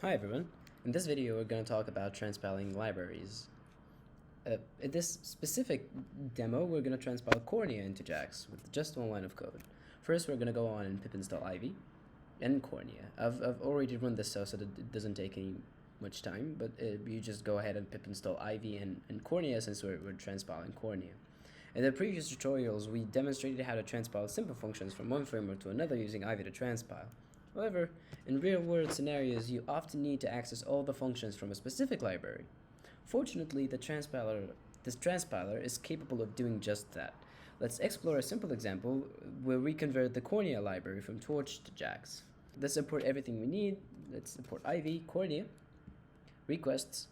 Hi everyone. In this video we're going to talk about transpiling libraries. In this specific demo we're going to transpile Cornea into JAX with just one line of code. First we're going to go on and pip install Ivy and Cornea. I've already run this so that it doesn't take any much time, but you just go ahead and pip install Ivy and Cornea since we're transpiling Cornea. In the previous tutorials we demonstrated how to transpile simple functions from one framework to another using Ivy to transpile. However, in real-world scenarios, you often need to access all the functions from a specific library. Fortunately, this transpiler is capable of doing just that. Let's explore a simple example where we convert the Cornea library from Torch to JAX. Let's import everything we need. Let's import Ivy, Cornea, requests,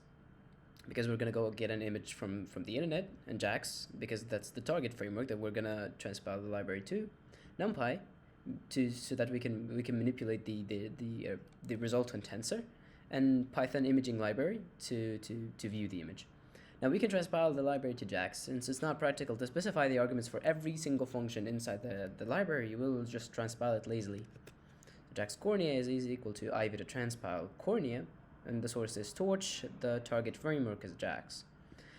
because we're going to go get an image from the internet, and JAX, because that's the target framework that we're going to transpile the library to, NumPy, so that we can manipulate the resultant tensor, and Python imaging library to view the image. Now we can transpile the library to JAX. Since it's not practical to specify the arguments for every single function inside the library, we'll just transpile it lazily. JAX Cornea is equal to Ivy to transpile Cornea, and the source is Torch, the target framework is JAX.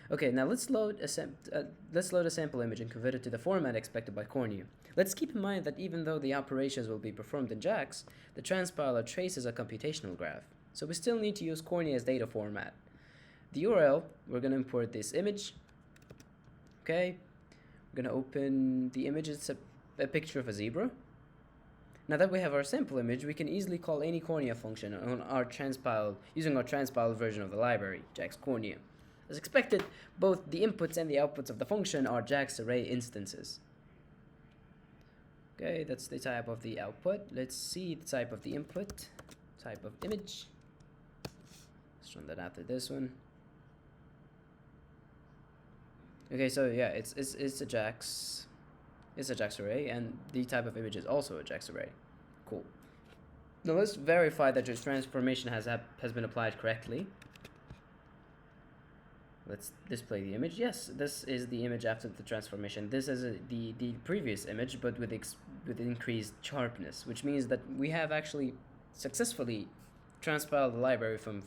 Okay, now let's load a sample image and convert it to the format expected by Cornea. Let's keep in mind that even though the operations will be performed in JAX, the transpiler traces a computational graph. So we still need to use Cornea's data format. The URL, we're going to import this image. Okay, we're going to open the image. It's a picture of a zebra. Now that we have our sample image, we can easily call any Cornea function on our transpile using our transpile version of the library, JAX Cornea. As expected, both the inputs and the outputs of the function are JAX array instances. Okay, that's the type of the output. Let's see the type of the input, type of image. Let's run that after this one. Okay, so yeah, it's a JAX array, and the type of image is also a JAX array. Cool. Now let's verify that your transformation has been applied correctly. Let's display the image. Yes, this is the image after the transformation. This is the previous image, but with increased sharpness, which means that we have actually successfully transpiled the library from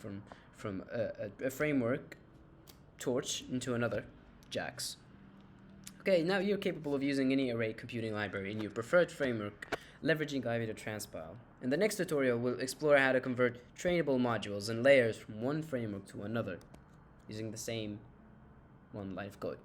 a framework, Torch, into another, JAX. Okay, now you're capable of using any array computing library in your preferred framework, leveraging Ivy to transpile. In the next tutorial, we'll explore how to convert trainable modules and layers from one framework to another, using the same one line of code.